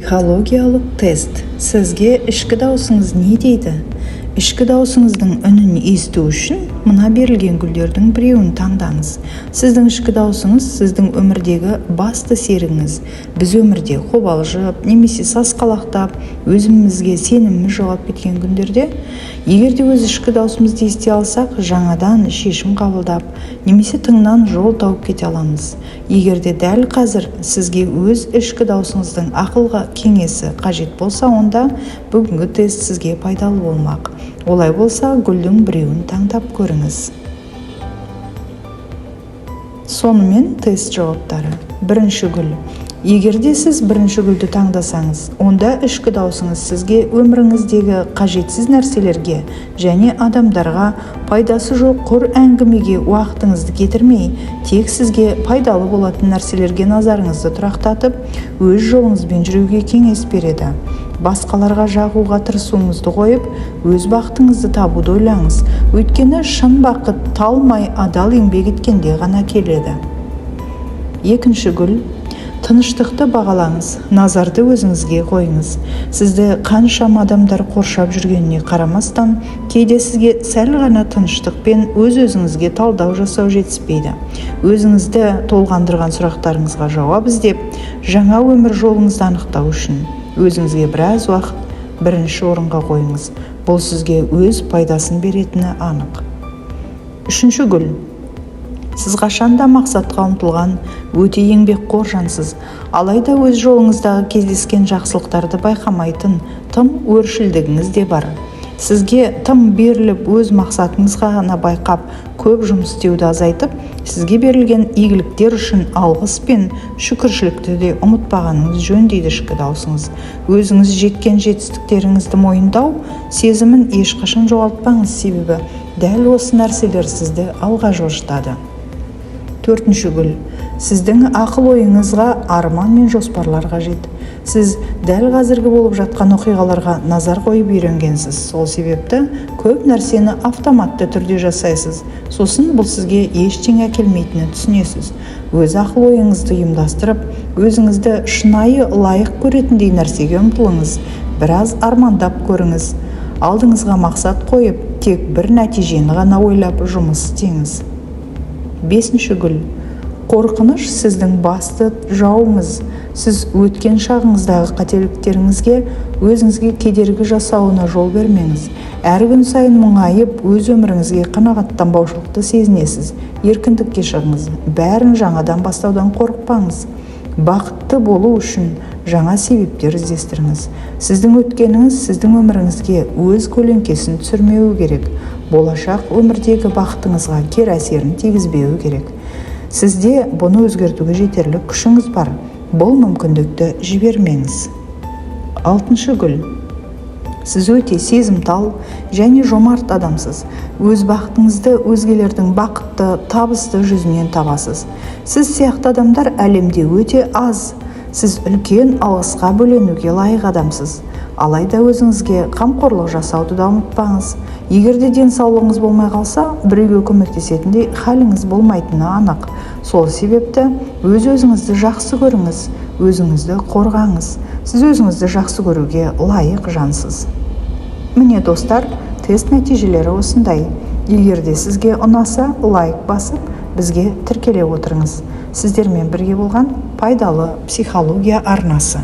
Психологиялық тест. Сізге ішкі даусыңыз не дейді? Ішкі даусыңыздың үнін есту үшін мына берілген гүлдердің біреуін таңдаңыз. Сіздің ішкі даусыңыз сіздің өмірдегі басты серігіңіз. Біз өмірде қобалжып, немесе сасқалақтап, өзімізге сеніміміз жоғалып кеткен күндерде, егерде өз ішкі даусымызды ести алсақ, жаңадан шешім қабылдап, немесе тыңнан жол тауып кете аламыз. Егерде дәл қазір сізге өз ішкі даусыңыздың ақылға кеңесі қажет болса, онда бүгінгі тест сізге пайдалы болмақ. Олай болса, гүлдің біреуін таңдап көріңіз. Сонымен тест жауаптары. Бірінші гүл. Егерде сіз бірінші гүлді таңдасаңыз, онда ішкі даусыңыз сізге өміріңіздегі қажетсіз нәрселерге және адамдарға пайдасы жоқ құр әңгімеге уақытыңызды кетірмей, тек сізге пайдалы болатын нәрселерге назарыңызды тұрақтатып, өз жолыңызбен жүруге кеңес береді. Басқаларға жағуға тырысуыңызды қойып, өз бақытыңызды табуды ойлаңыз. Өйткені шын бақыт талмай адал еңбек еткенде ғана келеді. Екінші гүл. Тыныштықты бағалаңыз, назарды өзіңізге қойыңыз. Сізді қаншама адамдар қоршап жүргеніне қарамастан, кейде сізге сәл ғана тыныштықпен өз-өзіңізге талдау жасау жетіспейді. Өзіңізді толғандырған сұрақтарыңызға жауап іздеп, жаңа өмір жолыңызды анықтау үшін өзіңізге біраз уақыт бірінші орынға қойыңыз. Бұл сізге өз пайдасын беретіні анық. Үшінші гүл. Сіз қашанда мақсатқа ұмтылған, өте еңбекқор жансыз, алайда өз жолыңыздағы кездескен жақсылықтарды байқамайтын тым өршілдігіңіз де бар. Сізге тым беріліп, өз мақсатыңызға ғана байқап, көп жұмыс істеуді азайтып, сізге берілген игіліктер үшін алғыс пен шүкіршілікті де ұмытпағаныңыз жөн дейді ішкі даусыңыз. Өзіңіз жеткен жетістіктеріңізді мойындау сезімін ешқашан жоғалтпаңыз, себебі дәл осы нәрселер сізді алға жылжытады. Төртінші гүл. Сіздің ақыл ойыңызға арман мен жоспарлар қажет. Сіз дәл қазіргі болып жатқан оқиғаларға назар қойып үйренгенсіз. Сол себепті көп нәрсені автоматты түрде жасайсыз. Сосын бұл сізге ештеңе әкелмейтінін түсінесіз. Өз ақыл ойыңызды ұйымдастырып, өзіңізді шынайы лайық көретіндей нәрсеге ұмтылыңыз. Біраз армандап көріңіз. Алдыңызға мақсат қойып, тек бір нәтижені ғана ойлап жұмыс істеңіз. Бесінші гүл. Қорқыныш сіздің басты жауыңыз. Сіз өткен шағыңыздағы қателіктеріңізге өзіңізге кедергі жасауына жол бермеңіз. Әр күн сайын мұңайып, өз өміріңізге қанағаттанбаушылықты сезінесіз. Еркіндікке шығыңыз. Бәрін жаңадан бастаудан қорықпаңыз. Бақытты болу үшін жаңа себептер іздестіріңіз. Сіздің өткеніңіз сіздің өміріңізге өз көлеңкесін түсірмеуі керек. Болашақ өмірдегі бақытыңызға кері әсерін тигізбеуі керек. Сізде бұны өзгертуге жетерлік күшіңіз бар. Бұл мүмкіндікті жібермеңіз. Алтыншы гүл. Сіз өте сезімтал және жомарт адамсыз. Өз бақытыңызды өзгелердің бақытты, табысты жүзінен табасыз. Сіз сияқты адамдар әлемде өте аз. Сіз үлкен алғысқа бөленуге лайық адамсыз. Алайда өзіңізге қамқорлық жасауды да ұмытпаңыз. Егерде денсаулығыңыз болмай қалса, біреуге көмектесетіндей халіңіз болмайтыны анық. Сол себепті өз-өзіңізді жақсы көріңіз, өзіңізді қорғаңыз. Сіз өзіңізді жақсы көруге лайық жансыз. Міне достар, тест нәтижелері осындай. Егерде сізге ұнаса, лайк басып, бізге тіркеле отырыңыз. Сіздермен бірге болған пайдалы психология арнасы.